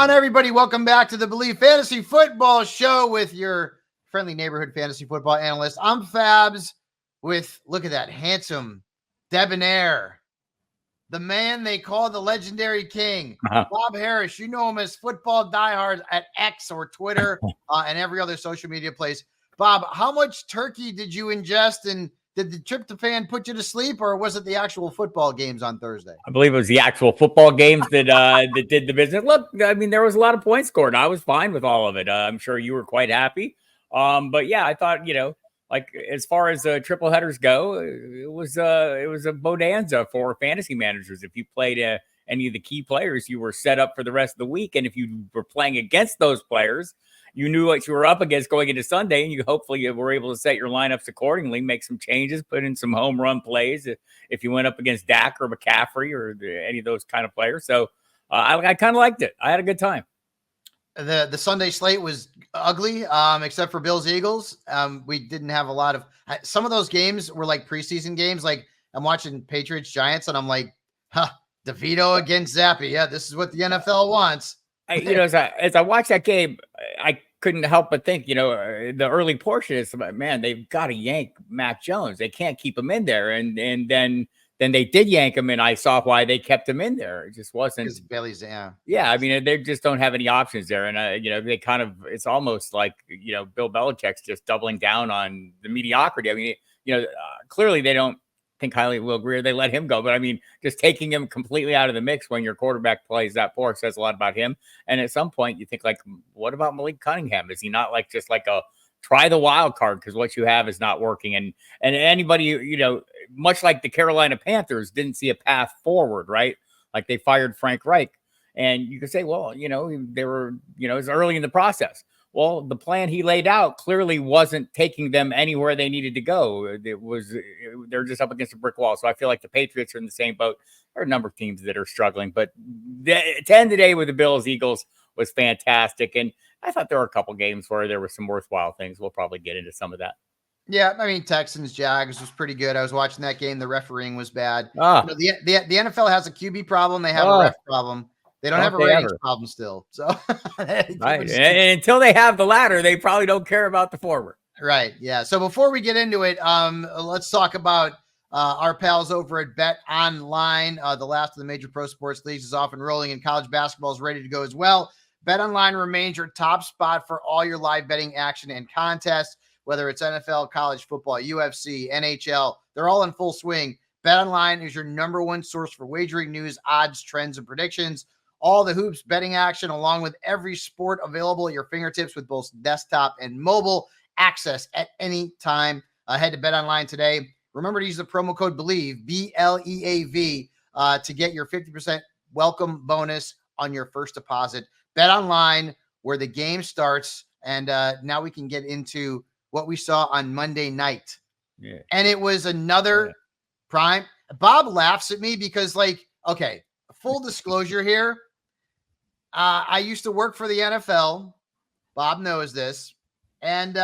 on, everybody? Welcome back to the Believe Fantasy Football Show with your friendly neighborhood fantasy football analyst. I'm Fabs with, look at that, handsome, debonair, the man they call the legendary king, Bob Harris. You know him as FootballDieHard's at X or Twitter and every other social media place. Bob, how much turkey did you ingest, and did the tryptophan put you to sleep, or was it the actual football games on Thursday? I believe it was the actual football games that that did the business. Look, I mean, there was a lot of points scored. I was fine with all of it. I'm sure you were quite happy. But yeah, I thought, like as far as triple headers go, it was a bonanza for fantasy managers. If you played any of the key players, you were set up for the rest of the week. And if you were playing against those players, you knew what you were up against going into Sunday, and you hopefully were able to set your lineups accordingly, make some changes, put in some home run plays if you went up against Dak or McCaffrey or any of those kind of players. So I kind of liked it. I had a good time. The Sunday slate was ugly, except for Bills-Eagles. We didn't have a lot of – some of those games were like preseason games. Like I'm watching Patriots-Giants, and I'm like, DeVito against Zappi. Yeah, this is what the NFL wants. As I watched that game, I couldn't help but think, the early portion is, man, they've got to yank Mac Jones. They can't keep him in there. And then they did yank him, and I saw why they kept him in there. It just wasn't. Bailey's, yeah. Yeah, I mean, they just don't have any options there. And, they kind of, it's almost like, Bill Belichick's just doubling down on the mediocrity. I mean, clearly they don't think highly of Will Grier. They let him go. But I mean, just taking him completely out of the mix when your quarterback plays that poor says a lot about him. And at some point you think, like, what about Malik Cunningham? Is he not like just like a try the wild card because what you have is not working? And anybody, much like the Carolina Panthers didn't see a path forward, right? Like they fired Frank Reich. And you could say, well, they were, it's early in the process. Well, the plan he laid out clearly wasn't taking them anywhere they needed to go. They're just up against a brick wall. So I feel like the Patriots are in the same boat. There are a number of teams that are struggling, but to end the day with the Bills-Eagles was fantastic. And I thought there were a couple games where there were some worthwhile things. We'll probably get into some of that. Yeah, I mean, Texans-Jags was pretty good. I was watching that game. The refereeing was bad. The NFL has a QB problem. They have a ref problem. They don't have a ratings problem still. So right. And until they have the latter, they probably don't care about the forward. Right. Yeah. So before we get into it, let's talk about our pals over at Bet Online. The last of the major pro sports leagues is off and rolling, and college basketball is ready to go as well. Bet Online remains your top spot for all your live betting action and contests, whether it's NFL, college football, UFC, NHL. They're all in full swing. Bet Online is your number one source for wagering news, odds, trends, and predictions. All the hoops betting action, along with every sport available at your fingertips with both desktop and mobile access at any time. Head to Bet Online today. Remember to use the promo code BELIEVE, BLEAV, to get your 50% welcome bonus on your first deposit. Bet Online, where the game starts. And now we can get into what we saw on Monday night. Yeah. And it was another prime. Bob laughs at me because, okay, full disclosure here. I used to work for the NFL. Bob knows this. And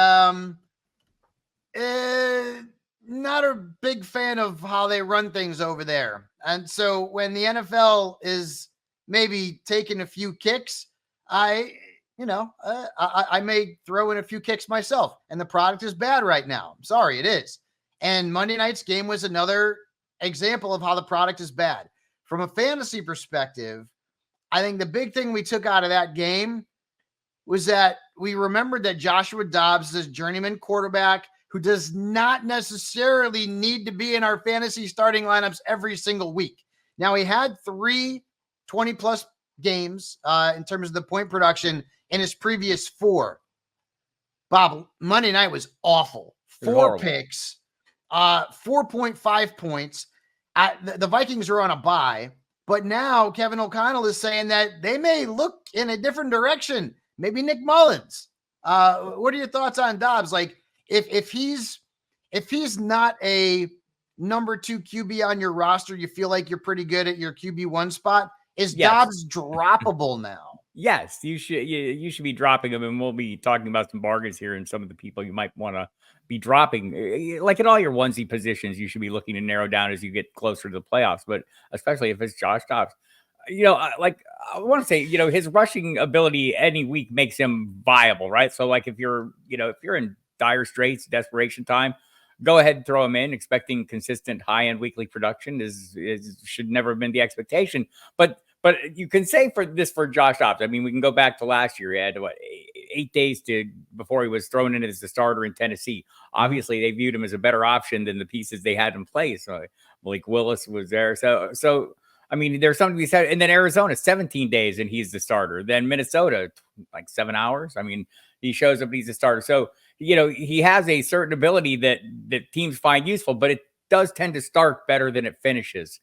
not a big fan of how they run things over there. And so when the NFL is maybe taking a few kicks, I may throw in a few kicks myself. And the product is bad right now. I'm sorry, it is. And Monday night's game was another example of how the product is bad. From a fantasy perspective, I think the big thing we took out of that game was that we remembered that Joshua Dobbs is a journeyman quarterback who does not necessarily need to be in our fantasy starting lineups every single week. Now, he had 3 20-plus games in terms of the point production in his previous 4. Bob, Monday night was awful. 4 picks, 4.5 points. The Vikings are on a bye. But now Kevin O'Connell is saying that they may look in a different direction. Maybe Nick Mullins. What are your thoughts on Dobbs? Like, if he's not a number 2 QB on your roster, you feel like you're pretty good at your QB1 spot. Is Dobbs droppable now? Yes, you should be dropping him, and we'll be talking about some bargains here and some of the people you might want to be dropping. Like in all your onesie positions, you should be looking to narrow down as you get closer to the playoffs, but especially if it's Josh Dobbs. like I want to say, his rushing ability any week makes him viable, right? So like if you're in dire straits, desperation time, go ahead and throw him in, expecting consistent high-end weekly production is should never have been the expectation. But you can say for Josh Dobbs. I mean, we can go back to last year. He had 8 days before he was thrown in as the starter in Tennessee. Obviously, they viewed him as a better option than the pieces they had in place. So Malik Willis was there. So I mean, there's something to be said. And then Arizona, 17 days, and he's the starter. Then Minnesota, like 7 hours. I mean, he shows up, he's the starter. So, he has a certain ability that teams find useful, but it does tend to start better than it finishes.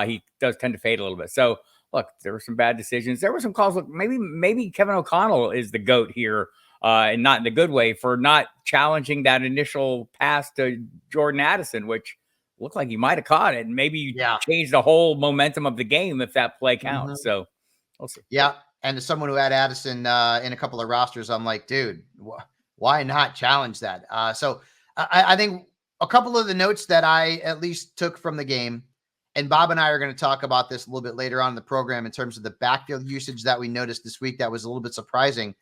He does tend to fade a little bit. So, look, there were some bad decisions. There were some calls. Look, maybe Kevin O'Connell is the GOAT here, and not in the good way, for not challenging that initial pass to Jordan Addison, which looked like he might have caught it, and maybe changed the whole momentum of the game if that play counts. So we'll see. Yeah. And as someone who had Addison in a couple of rosters, I'm like, dude, why not challenge that? So I think a couple of the notes that I at least took from the game, and Bob and I are going to talk about this a little bit later on in the program in terms of the backfield usage that we noticed this week that was a little bit surprising.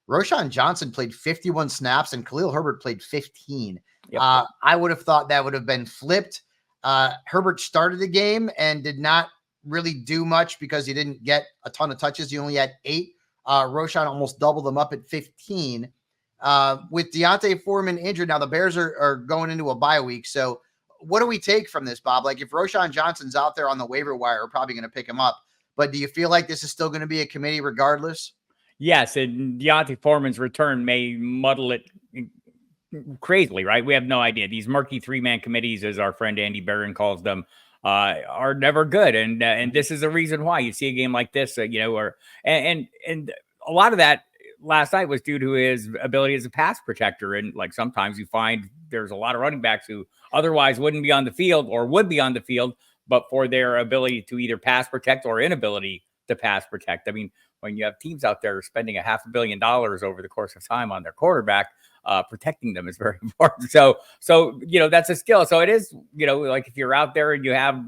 Roschon Johnson played 51 snaps and Khalil Herbert played 15. Yep. I would have thought that would have been flipped. Herbert started the game and did not really do much because he didn't get a ton of touches. He only had 8. Roschon almost doubled them up at 15. With Deontay Foreman injured, now the Bears are going into a bye week. So what do we take from this, Bob? Like if Roschon Johnson's out there on the waiver wire, we're probably going to pick him up. But do you feel like this is still going to be a committee regardless? Yes, and Deontay Foreman's return may muddle it crazily, right? We have no idea. These murky 3-man committees, as our friend Andy Barron calls them, are never good. And this is the reason why you see a game like this, and a lot of that last night was due to his ability as a pass protector. And like sometimes you find there's a lot of running backs who otherwise wouldn't be on the field or would be on the field, but for their ability to either pass protect or inability to pass protect. I mean, when you have teams out there spending $500 million over the course of time on their quarterback, protecting them is very important. So that's a skill. So it is, like if you're out there and you have,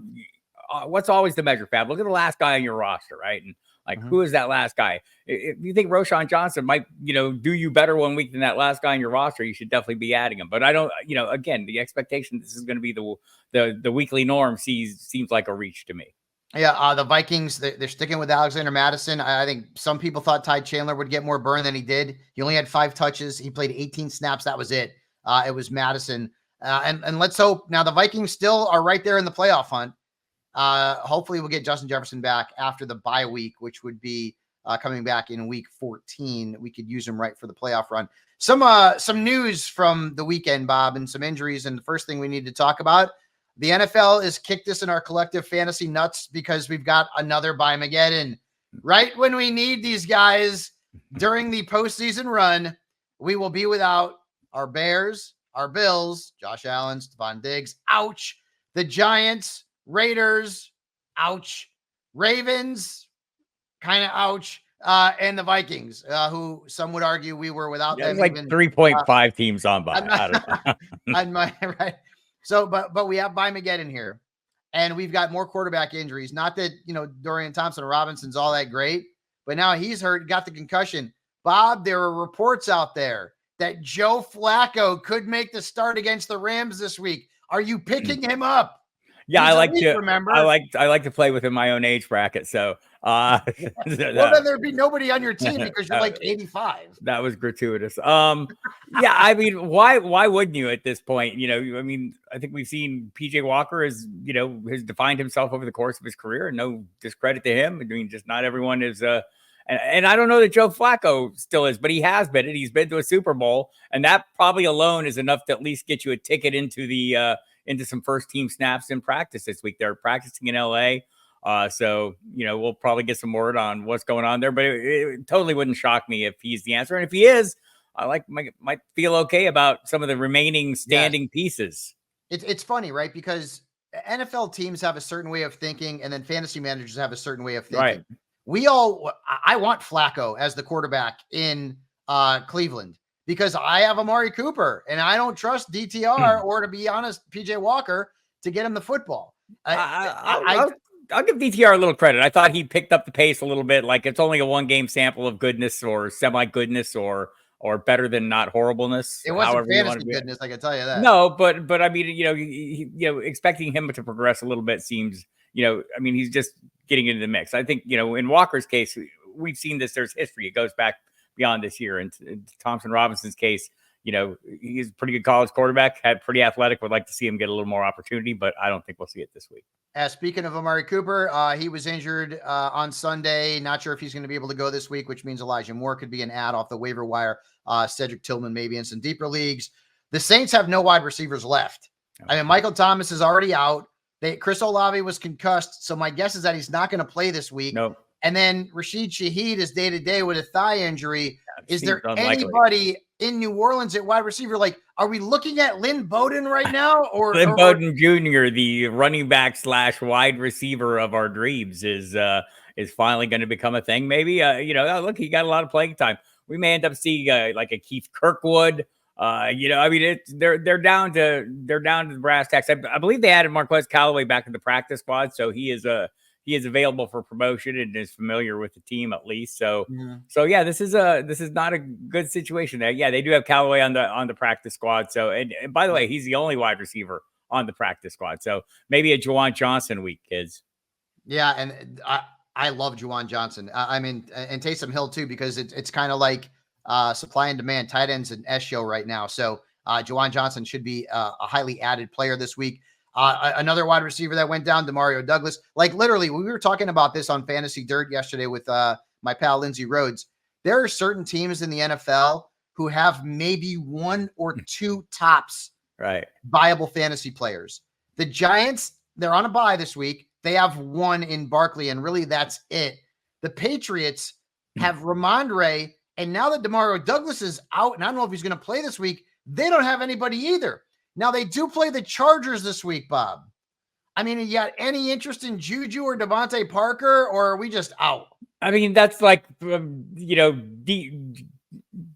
what's always the measure, Fab? Look at the last guy on your roster, right? And like, who is that last guy? If you think Roschon Johnson might, do you better one week than that last guy on your roster, you should definitely be adding him. But I don't, again, the expectation this is going to be the weekly norm seems like a reach to me. Yeah, the Vikings, they're sticking with Alexander Mattison. I think some people thought Ty Chandler would get more burn than he did. He only had 5 touches. He played 18 snaps. That was it. It was Mattison. And let's hope. Now, the Vikings still are right there in the playoff hunt. Hopefully, we'll get Justin Jefferson back after the bye week, which would be coming back in week 14. We could use him right for the playoff run. Some news from the weekend, Bob, and some injuries. And the first thing we need to talk about, the NFL has kicked us in our collective fantasy nuts because we've got another Buymageddon. Right when we need these guys during the postseason run, we will be without our Bears, our Bills, Josh Allen, Stephon Diggs, ouch. The Giants, Raiders, ouch. Ravens, kind of ouch. And the Vikings, who some would argue we were without them. Like 3.5 teams on by. On my right. So, but we have Buymageddon here, and we've got more quarterback injuries. Not that, Dorian Thompson-Robinson's all that great, but now he's hurt, got the concussion. Bob, there are reports out there that Joe Flacco could make the start against the Rams this week. Are you picking him up? Yeah, I like to play within my own age bracket. So, well, then there'd be nobody on your team because you're like 85. That was gratuitous. Yeah, I mean, why wouldn't you at this point? I mean, I think we've seen PJ Walker has defined himself over the course of his career, and no discredit to him. I mean, just not everyone is. And I don't know that Joe Flacco still is, but he has been. He's been to a Super Bowl, and that probably alone is enough to at least get you a ticket into the. Into some first team snaps in practice this week. They're practicing in LA. So, we'll probably get some word on what's going on there, but it totally wouldn't shock me if he's the answer. And if he is, I might feel okay about some of the remaining standing pieces. It's funny, right? Because NFL teams have a certain way of thinking, and then fantasy managers have a certain way of thinking. Right. I want Flacco as the quarterback in Cleveland, because I have Amari Cooper and I don't trust DTR or, to be honest, PJ Walker to get him the football. I'll give DTR a little credit. I thought he picked up the pace a little bit. Like it's only a 1-game sample of goodness or semi-goodness or better than not horribleness. It wasn't however you want fantasy to goodness, I can tell you that. No, but I mean, expecting him to progress a little bit seems, I mean, he's just getting into the mix. I think, in Walker's case, we've seen this. There's history. It goes back beyond this year. And Thompson Robinson's case, he's a pretty good college quarterback, had pretty athletic. Would like to see him get a little more opportunity, but I don't think we'll see it this week. Speaking of Amari Cooper, he was injured on Sunday. Not sure if he's going to be able to go this week, which means Elijah Moore could be an ad off the waiver wire. Cedric Tillman maybe in some deeper leagues. The Saints have no wide receivers left. Okay. I mean, Michael Thomas is already out. Chris Olave was concussed, so my guess is that he's not going to play this week. Nope. And then Rashid Shaheed is day-to-day with a thigh injury. Is there anybody in New Orleans at wide receiver? Like, are we looking at Lynn Bowden right now? Or Lynn Bowden Jr., the running back / wide receiver of our dreams, is finally going to become a thing. Maybe, look, he got a lot of playing time. We may end up seeing like a Keith Kirkwood. I mean, they're down to the brass tacks. I believe they added Marquez Callaway back in the practice squad, so he is available for promotion and is familiar with the team at least. So yeah, this is not a good situation there. Yeah, they do have Callaway on the practice squad. So and by the way, he's the only wide receiver on the practice squad. So maybe a Juwan Johnson week, kids. Yeah, and I love Juwan Johnson. I mean, and Taysom Hill too, because it's kind of like supply and demand. Tight ends an S show right now. So Juwan Johnson should be a highly added player this week. Another wide receiver that went down, Demario Douglas. Like literally, we were talking about this on Fantasy Dirt yesterday with my pal Lindsey Rhodes. There are certain teams in the NFL who have maybe one or two tops viable fantasy players. The Giants, they're on a bye this week. They have one in Barkley, and really that's it. The Patriots have Ramondre, and now that Demario Douglas is out, and I don't know if he's going to play this week, they don't have anybody either. Now, they do play the Chargers this week, Bob. I mean, you got any interest in Juju or Devontae Parker, or are we just out? I mean, that's like,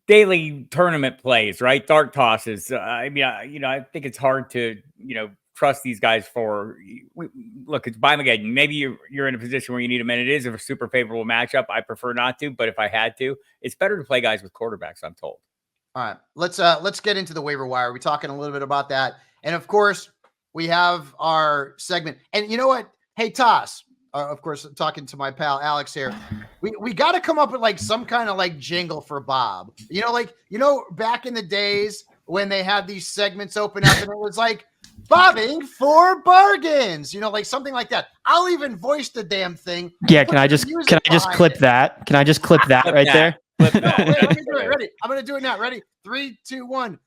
daily tournament plays, right? Dart tosses. I think it's hard to, trust these guys look, it's Bimagaden. Maybe you're in a position where you need them, and it is a super favorable matchup. I prefer not to, but if I had to, it's better to play guys with quarterbacks, I'm told. All right, let's get into the waiver wire. We're talking a little bit about that. And of course, we have our segment. And you know what? Hey, Toss, of course, talking to my pal Alex here. We got to come up with like some kind of like jingle for Bob. Back in the days when they had these segments open up and it was like, bobbing for bargains, like something like that. I'll even voice the damn thing. Yeah, can I just clip that? Can I just clip that right there? Wait, let me do it. Ready? I'm gonna do it now. Ready? 3, 2, 1.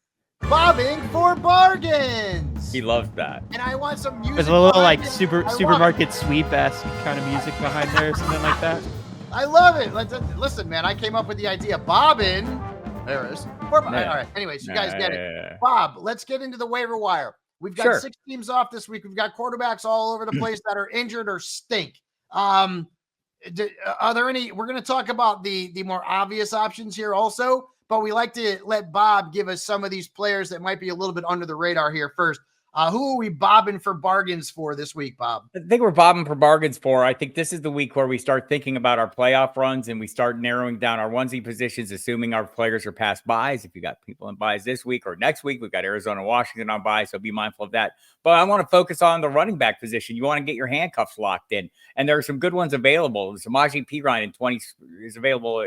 Bobbing for bargains. He loves that. And I want some music. There's a little like supermarket sweep-esque kind of music behind there or something like that. I love it. Listen, man, I came up with the idea. Bobbing. There it is. All right. Anyways, you guys get it. Bob, let's get into the waiver wire. We've got 6 teams off this week. We've got quarterbacks all over the place that are injured or stink. Are there any? We're going to talk about the more obvious options here also, but we like to let Bob give us some of these players that might be a little bit under the radar here first. Who are we bobbing for bargains for this week, Bob? I think we're bobbing for bargains for. I think this is the week where we start thinking about our playoff runs and we start narrowing down our onesie positions, assuming our players are past buys. If you got people in buys this week or next week, we've got Arizona and Washington on buys, so be mindful of that. But I want to focus on the running back position. You want to get your handcuffs locked in, and there are some good ones available. Samaje Perine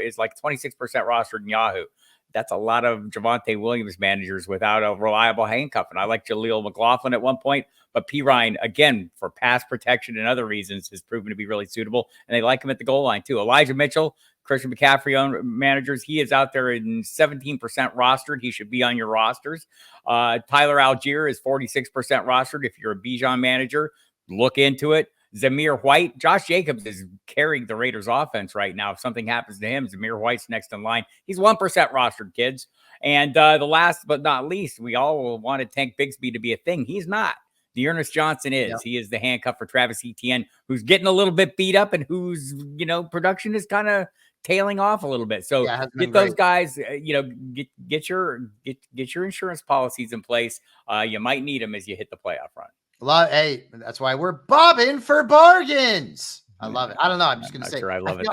is like 26% rostered in Yahoo. That's a lot of Javonte Williams managers without a reliable handcuff. And I like Jaleel McLaughlin at one point, but Perine, again, for pass protection and other reasons, has proven to be really suitable. And they like him at the goal line, too. Elijah Mitchell, Christian McCaffrey owned managers. He is out there in 17% rostered. He should be on your rosters. Tyler Algier is 46% rostered. If you're a Bijan manager, look into it. Zamir White, Josh Jacobs is carrying the Raiders offense right now. If something happens to him, Zamir White's next in line. He's 1% rostered, kids. And the last but not least, we all wanted Tank Bigsby to be a thing. He's not. Dearness Johnson is. Yep. He is the handcuff for Travis Etienne, who's getting a little bit beat up and whose, production is kind of tailing off a little bit. So get those guys, get your insurance policies in place. You might need them as you hit the playoff run. Hey, that's why we're bobbing for bargains. I love it. I don't know. I'm just gonna say. Sure, I love it.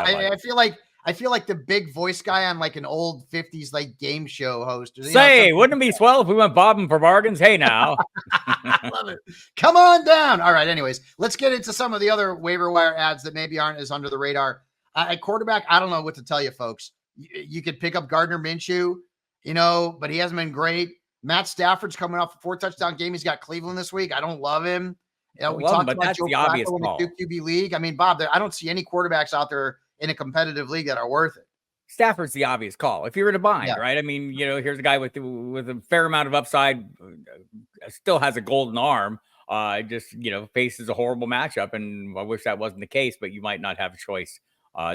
I feel like the big voice guy on like an old 50s like game show host. Wouldn't it be swell if we went bobbing for bargains? Hey, now. I love it. Come on down. All right. Anyways, let's get into some of the other waiver wire ads that maybe aren't as under the radar. At quarterback, I don't know what to tell you, folks. You could pick up Gardner Minshew, but he hasn't been great. Matt Stafford's coming off a 4-touchdown game. He's got Cleveland this week. I don't love him. We talked about Joe Flacco in the 2 QB league. I mean, Bob, I don't see any quarterbacks out there in a competitive league that are worth it. Stafford's the obvious call if you're in a bind, right? I mean, here's a guy with a fair amount of upside, still has a golden arm, just faces a horrible matchup, and I wish that wasn't the case, but you might not have a choice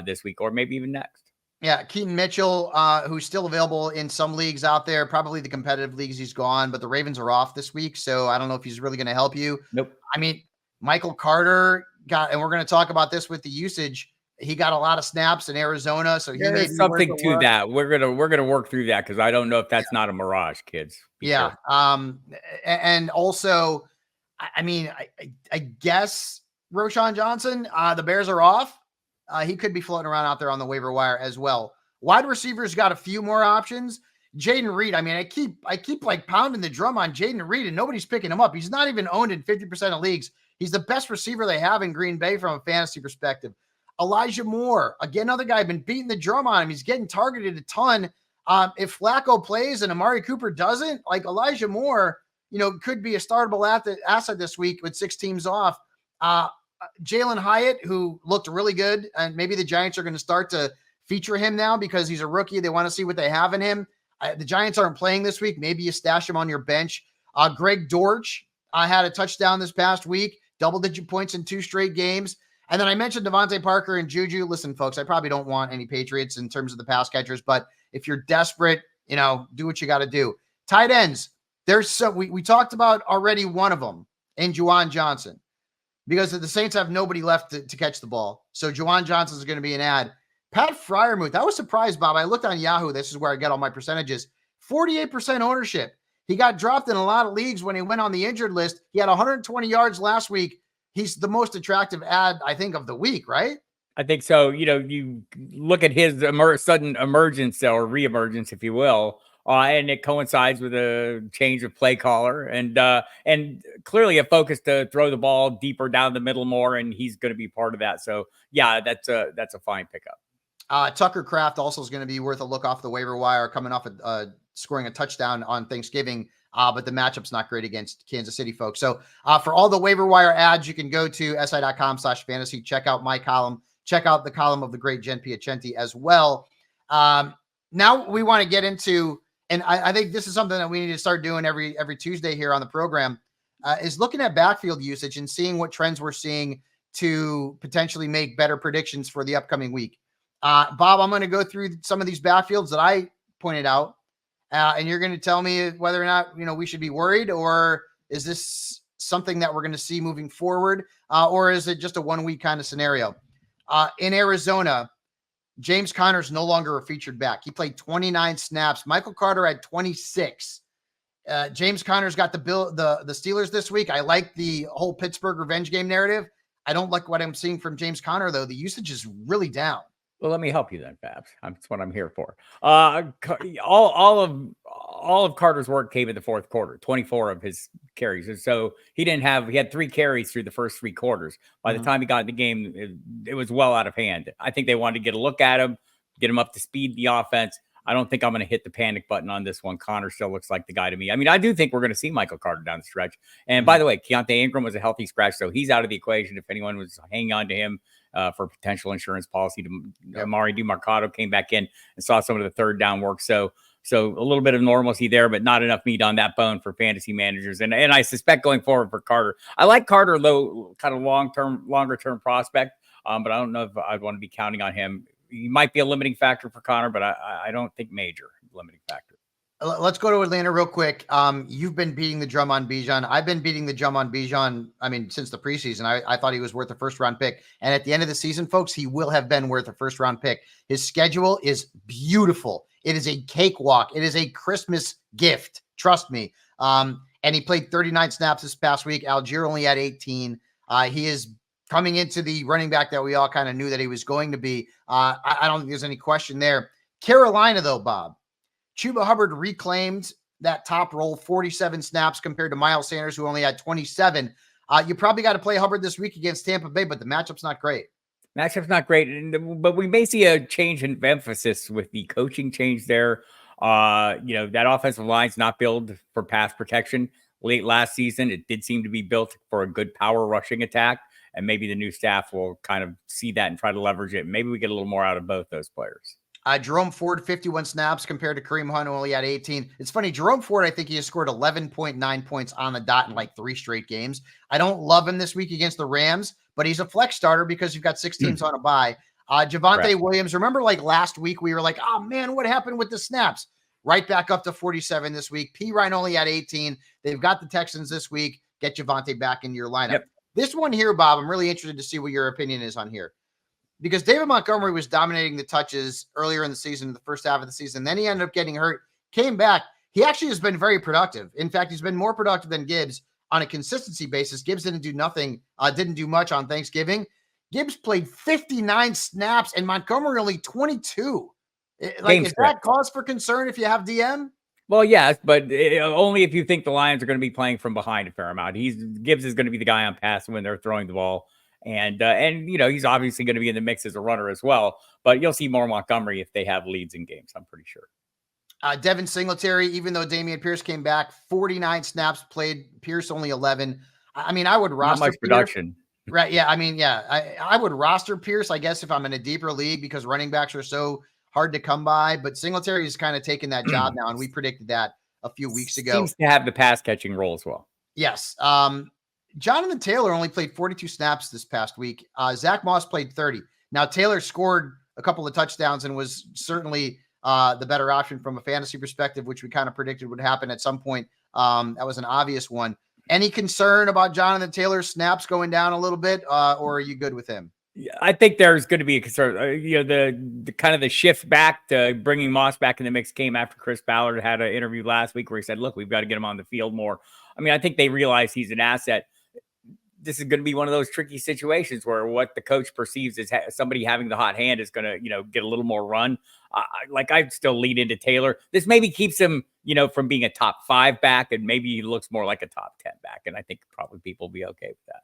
this week or maybe even next. Yeah, Keaton Mitchell, who's still available in some leagues out there, probably the competitive leagues he's gone, but the Ravens are off this week, so I don't know if he's really going to help you. Nope. I mean, Michael Carter and we're going to talk about this with the usage. He got a lot of snaps in Arizona, so there's something to that. We're gonna work through that because I don't know if that's not a mirage, kids. Yeah. And also, I mean, I guess Roschon Johnson, the Bears are off. He could be floating around out there on the waiver wire as well. Wide receivers got a few more options. Jaden Reed. I mean, I keep like pounding the drum on Jaden Reed, and nobody's picking him up. He's not even owned in 50% of leagues. He's the best receiver they have in Green Bay from a fantasy perspective. Elijah Moore, again, another guy, been beating the drum on him. He's getting targeted a ton. If Flacco plays and Amari Cooper doesn't, like Elijah Moore, could be a startable asset this week with 6 teams off. Jalen Hyatt, who looked really good, and maybe the Giants are going to start to feature him now because he's a rookie. They want to see what they have in him. The Giants aren't playing this week. Maybe you stash him on your bench. Greg Dortch had a touchdown this past week, double-digit points in 2 straight games. And then I mentioned Devontae Parker and Juju. Listen, folks, I probably don't want any Patriots in terms of the pass catchers, but if you're desperate, do what you got to do. Tight ends, we talked about already one of them in Juwan Johnson because the Saints have nobody left to catch the ball. So Juwan Johnson is going to be an ad. Pat Freiermuth, I was surprised, Bob. I looked on Yahoo. This is where I get all my percentages. 48% ownership. He got dropped in a lot of leagues when he went on the injured list. He had 120 yards last week. He's the most attractive ad, I think, of the week, right? I think so. You look at his sudden emergence or reemergence, if you will, and it coincides with a change of play caller and clearly a focus to throw the ball deeper down the middle more, and he's going to be part of that. So, yeah, that's a fine pickup. Tucker Kraft also is going to be worth a look off the waiver wire, coming off scoring a touchdown on Thanksgiving. But the matchup's not great against Kansas City, folks. So for all the waiver wire ads, you can go to si.com/fantasy, check out my column, check out the column of the great Jen Piacenti as well. Now we want to get into, and I think this is something that we need to start doing every Tuesday here on the program, is looking at backfield usage and seeing what trends we're seeing to potentially make better predictions for the upcoming week. Bob, I'm going to go through some of these backfields that I pointed out. And you're going to tell me whether or not, we should be worried, or is this something that we're going to see moving forward? Or is it just a 1 week kind of scenario? In Arizona, James Conner's no longer a featured back. He played 29 snaps. Michael Carter had 26. James Conner's got the Steelers this week. I like the whole Pittsburgh revenge game narrative. I don't like what I'm seeing from James Conner, though. The usage is really down. Well, let me help you then, Fabs. That's what I'm here for. All of Carter's work came in the fourth quarter, 24 of his carries. And so he had 3 carries through the first 3 quarters. By the time he got in the game, it was well out of hand. I think they wanted to get a look at him, get him up to speed, the offense. I don't think I'm going to hit the panic button on this one. Connor still looks like the guy to me. I mean, I do think we're going to see Michael Carter down the stretch. And by the way, Keontae Ingram was a healthy scratch, so he's out of the equation. If anyone was hanging on to him for potential insurance policy, Amari DiMarcado came back in and saw some of the third down work. So a little bit of normalcy there, but not enough meat on that bone for fantasy managers. And I suspect going forward for Carter, I like Carter, though, kind of longer term prospect, but I don't know if I'd want to be counting on him. He might be a limiting factor for Connor, but I don't think major limiting factor. Let's go to Atlanta real quick. You've been beating the drum on Bijan. I've been beating the drum on Bijan, since the preseason. I thought he was worth a first-round pick. And at the end of the season, folks, he will have been worth a first-round pick. His schedule is beautiful. It is a cakewalk. It is a Christmas gift. Trust me. and he played 39 snaps this past week. Algier only had 18. He is coming into the running back that we all kind of knew that he was going to be. I don't think there's any question there. Carolina, though, Bob, Chuba Hubbard reclaimed that top role, 47 snaps compared to Miles Sanders, who only had 27. You probably got to play Hubbard this week against Tampa Bay, but the matchup's not great. Matchup's not great, but we may see a change in emphasis with the coaching change there. That offensive line's not built for pass protection. Late last season, it did seem to be built for a good power rushing attack, and maybe the new staff will kind of see that and try to leverage it. Maybe we get a little more out of both those players. Jerome Ford, 51 snaps compared to Kareem Hunt, who only had 18. It's funny, Jerome Ford, I think he has scored 11.9 points on the dot in like 3 straight games. I don't love him this week against the Rams, but he's a flex starter because you've got 6 teams on a bye. Javonte Williams, remember like last week we were like, oh man, what happened with the snaps? Right back up to 47 this week. P. Ryan only had 18. They've got the Texans this week. Get Javonte back into your lineup. Yep. This one here, Bob, I'm really interested to see what your opinion is on here. Because David Montgomery was dominating the touches earlier in the season, the first half of the season. Then he ended up getting hurt, came back. He actually has been very productive. In fact, he's been more productive than Gibbs on a consistency basis. Gibbs didn't do much on Thanksgiving. Gibbs played 59 snaps and Montgomery only 22. Is that cause for concern if you have DM? Well, yes, but only if you think the Lions are going to be playing from behind a fair amount. Gibbs is going to be the guy on pass when they're throwing the ball. And he's obviously going to be in the mix as a runner as well. But you'll see more Montgomery if they have leads in games, I'm pretty sure. Devin Singletary, even though Dameon Pierce came back, 49 snaps played, Pierce only 11. I mean, I would roster not much production. Right. Yeah. I mean, yeah, I would roster Pierce, I guess, if I'm in a deeper league because running backs are so hard to come by. But Singletary is kind of taking that job now, and we predicted that a few weeks ago. Seems to have the pass catching role as well. Yes. Jonathan Taylor only played 42 snaps this past week. Zach Moss played 30. Now, Taylor scored a couple of touchdowns and was certainly the better option from a fantasy perspective, which we kind of predicted would happen at some point. That was an obvious one. Any concern about Jonathan Taylor's snaps going down a little bit, or are you good with him? Yeah, I think there's going to be a concern. The kind of the shift back to bringing Moss back in the mix came after Chris Ballard had an interview last week where he said, look, we've got to get him on the field more. I mean, I think they realize he's an asset. This is going to be one of those tricky situations where what the coach perceives as somebody having the hot hand is going to, get a little more run. I'd still lead into Taylor. This maybe keeps him, from being a top 5 back, and maybe he looks more like a top 10 back. And I think probably people will be okay with that.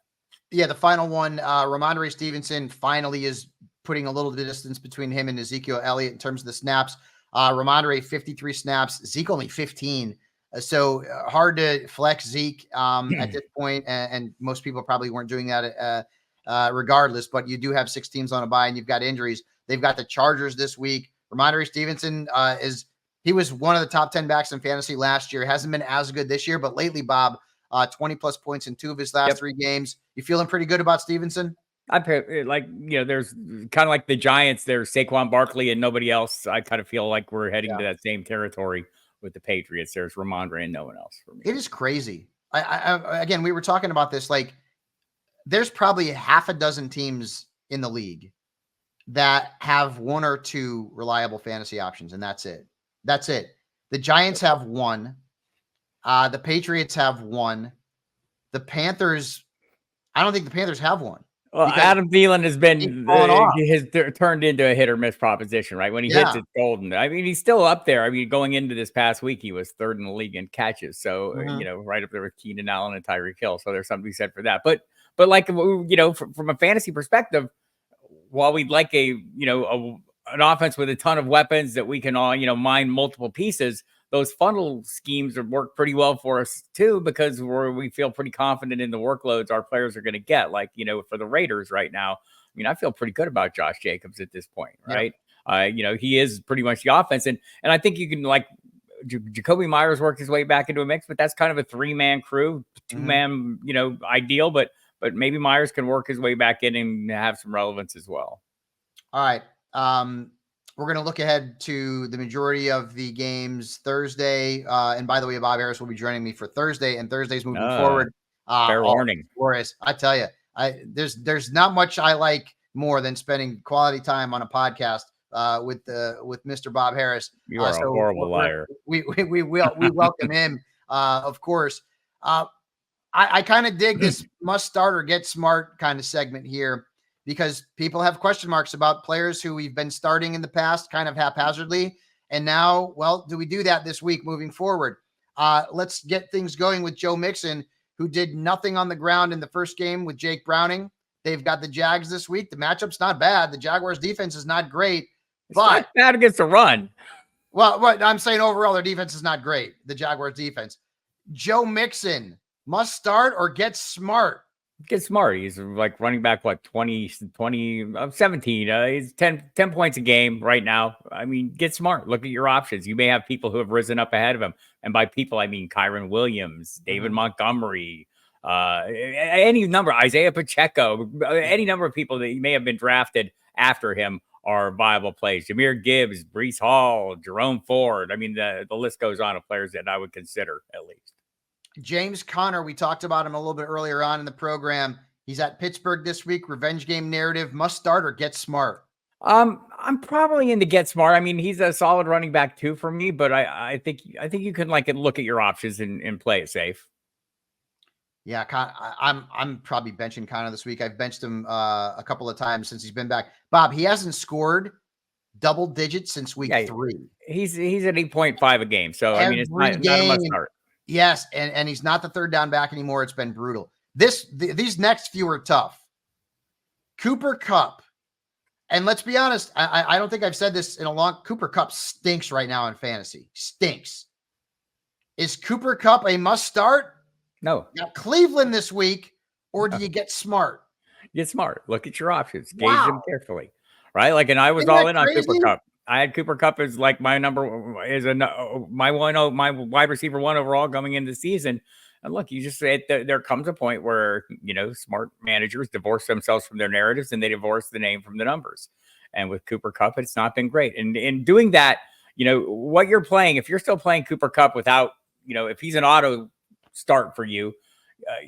Yeah, the final one, Ramondre Stevenson finally is putting a little distance between him and Ezekiel Elliott in terms of the snaps. Ramondre, 53 snaps, Zeke only 15. So hard to flex Zeke at this point, and most people probably weren't doing that regardless, but you do have 6 teams on a bye and you've got injuries. They've got the Chargers this week. Ramondre Stevenson he was one of the top 10 backs in fantasy last year. Hasn't been as good this year, but lately, Bob, 20 plus points in 2 of his last 3 games. You feeling pretty good about Stevenson? There's kind of like the Giants, there's Saquon Barkley and nobody else. I kind of feel like we're heading to that same territory with the Patriots. There's Ramondre and no one else for me. It is crazy. Again, we were talking about this, like there's probably half a dozen teams in the league that have 1 or 2 reliable fantasy options. And that's it. The Giants have 1. The Patriots have 1. The Panthers, I don't think the Panthers have 1. Well, Adam Thielen has turned into a hit or miss proposition, right? When he hits, it's golden. I mean, he's still up there. I mean, going into this past week, he was 3rd in the league in catches. So, right up there with Keenan Allen and Tyreek Hill. So there's something to be said for that. But from a fantasy perspective, while we'd like an offense with a ton of weapons that we can all, mine multiple pieces, those funnel schemes work pretty well for us too, because we feel pretty confident in the workloads our players are going to get. Like, for the Raiders right now, I mean, I feel pretty good about Josh Jacobs at this point, right? Yeah. He is pretty much the offense. And I think you can Jacoby Myers worked his way back into a mix, but that's kind of a 3-man crew, 2-man, ideal, but maybe Myers can work his way back in and have some relevance as well. All right. We're going to look ahead to the majority of the games Thursday. And by the way, Bob Harris will be joining me for Thursday, and Thursday's moving forward. Fair warning. Boris, I tell you, there's not much I like more than spending quality time on a podcast with Mr. Bob Harris. You are a horrible liar. We welcome him, of course. I kind of dig this must start or get smart kind of segment here because people have question marks about players who we've been starting in the past kind of haphazardly. And now, well, do we do that this week moving forward? Let's get things going with Joe Mixon, who did nothing on the ground in the first game with Jake Browning. They've got the Jags this week. The matchup's not bad. The Jaguars defense is not great, but it's not bad against the run. Well, what I'm saying overall, their defense is not great. The Jaguars defense. Joe Mixon must start or get smart. Get smart. He's like running back, 17. He's 10 points a game right now. I mean, get smart. Look at your options. You may have people who have risen up ahead of him. And by people, I mean Kyron Williams, David Montgomery, any number, Isaiah Pacheco, any number of people that may have been drafted after him are viable plays. Jahmyr Gibbs, Breece Hall, Jerome Ford. I mean, the list goes on of players that I would consider at least. James Conner, we talked about him a little bit earlier on in the program. He's at Pittsburgh this week. Revenge game narrative. Must start or get smart. I'm probably into get smart. I mean, he's a solid running back too for me, but I think you can look at your options and play it safe. Yeah, I'm probably benching Conner this week. I've benched him a couple of times since he's been back. Bob, he hasn't scored double digits since week 3. He's at 8.5 a game, so I mean it's not a must start. Yes, and he's not the third down back anymore. It's been brutal. These next few are tough. Cooper Kupp, and let's be honest, I don't think I've said this in a long. Cooper Kupp stinks right now in fantasy. Stinks. Is Cooper Kupp a must start? No. Got Cleveland this week, or do you get smart? Get smart. Look at your options. Gauge them carefully. Right? And I was Isn't all that in on crazy? Cooper Kupp. I had Cooper Kupp as like my my wide receiver 1 overall coming into the season. And look, you just said there comes a point where, smart managers divorce themselves from their narratives and they divorce the name from the numbers. And with Cooper Kupp, it's not been great. And in doing that, what you're playing, if you're still playing Cooper Kupp without, if he's an auto start for you,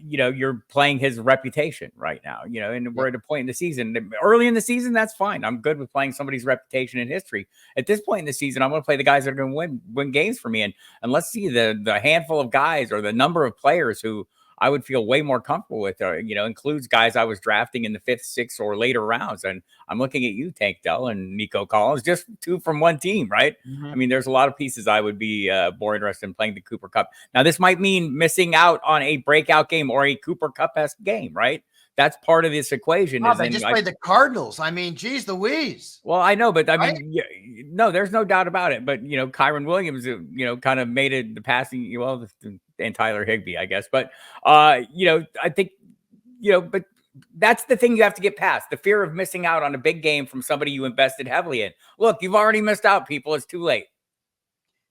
you're playing his reputation right now, and we're at a point in the season, early in the season, that's fine. I'm good with playing somebody's reputation and history. At this point in the season, I'm going to play the guys that are going to win games for me. And let's see the handful of guys or the number of players who I would feel way more comfortable with, includes guys I was drafting in the 5th, 6th, or later rounds. And I'm looking at you, Tank Dell and Nico Collins, just 2 from one team, right? Mm-hmm. I mean, there's a lot of pieces I would be more interested in playing the Cooper Kupp. Now, this might mean missing out on a breakout game or a Cooper Kupp-esque game, right? That's part of this equation. They just played the Cardinals. I mean, geez Louise. Well, I know, but I mean, no, there's no doubt about it. But, Kyron Williams, kind of made it the passing, and Tyler Higbee, I guess. But, I think, but that's the thing you have to get past, the fear of missing out on a big game from somebody you invested heavily in. Look, you've already missed out, people. It's too late.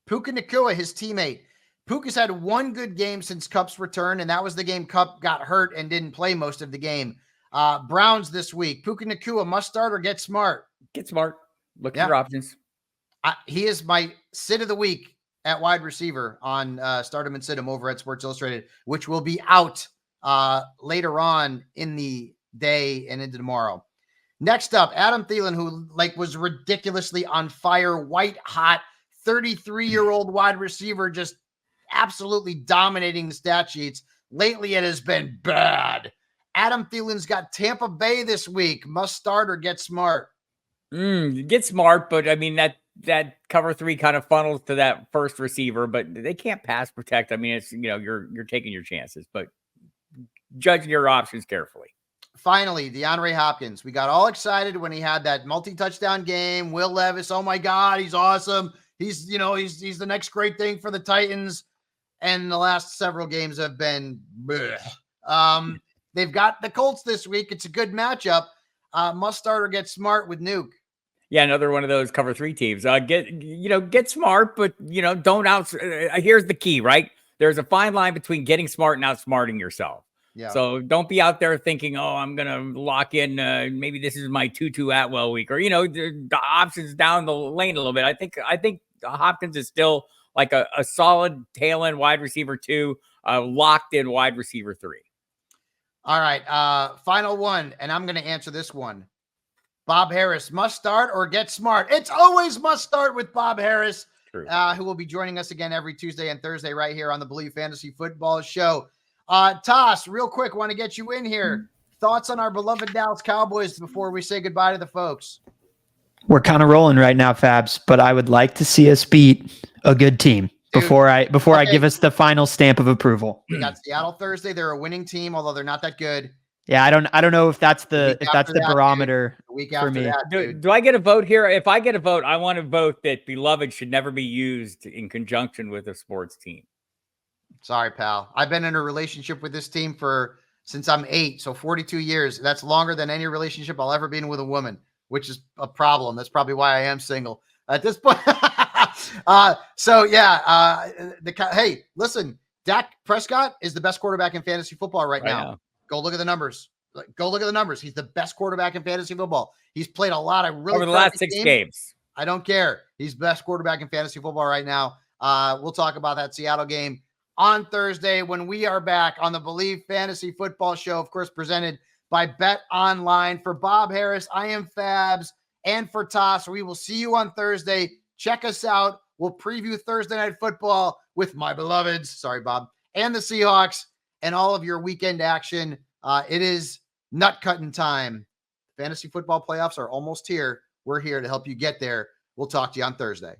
Puka Nacua, his teammate. Puka's had one good game since Kupp's return, and that was the game Kupp got hurt and didn't play most of the game. Browns this week. Puka Nacua, must start or get smart? Get smart. Look at your options. He is my sit of the week at wide receiver on Start 'em and Sit 'em over at Sports Illustrated, which will be out later on in the day and into tomorrow. Next up, Adam Thielen, who was ridiculously on fire, white hot, 33-year-old wide receiver, just absolutely dominating the stat sheets. Lately, it has been bad. Adam Thielen's got Tampa Bay this week. Must start or get smart? Get smart, but I mean that cover 3 kind of funnels to that first receiver, but they can't pass protect. I mean, it's you're taking your chances, but judge your options carefully. Finally, DeAndre Hopkins. We got all excited when he had that multi-touchdown game. Will Levis, oh my God, he's awesome. He's the next great thing for the Titans. And the last several games have been they've got the Colts this week. It's a good matchup. Must start or get smart with Nuke. Yeah, another one of those cover 3 teams. Get smart, but don't here's the key, right? There's a fine line between getting smart and outsmarting yourself. Yeah. So don't be out there thinking, oh, I'm going to lock in. Maybe this is my Tutu Atwell week, or, the options down the lane a little bit. I think Hopkins is still like a solid tail end wide receiver 2, locked in wide receiver 3. All right. Final one. And I'm going to answer this one. Bob Harris, must start or get smart? It's always must start with Bob Harris, who will be joining us again every Tuesday and Thursday right here on the Believe Fantasy Football Show. Toss, real quick, want to get you in here. Thoughts on our beloved Dallas Cowboys before we say goodbye to the folks? We're kind of rolling right now, Fabs, but I would like to see us beat a good team before I give us the final stamp of approval. We got Seattle Thursday. They're a winning team, although they're not that good. Yeah, I don't know if that's the barometer for me. Do I get a vote here? If I get a vote, I want to vote that beloved should never be used in conjunction with a sports team. Sorry, pal. I've been in a relationship with this team since I'm 8, so 42 years. That's longer than any relationship I'll ever be in with a woman, which is a problem. That's probably why I am single at this point. Hey, listen, Dak Prescott is the best quarterback in fantasy football right now. Go look at the numbers. He's the best quarterback in fantasy football. He's played a lot of really over the last 6 games. I don't care. He's best quarterback in fantasy football right now. We'll talk about that Seattle game on Thursday when we are back on the Believe Fantasy Football Show, of course, presented by Bet Online. For Bob Harris, I am Fabs, and for Toss, we will see you on Thursday. Check us out. We'll preview Thursday Night Football with my beloveds, sorry, Bob, and the Seahawks, and all of your weekend action. It is nut cutting time. Fantasy football playoffs are almost here. We're here to help you get there. We'll talk to you on Thursday.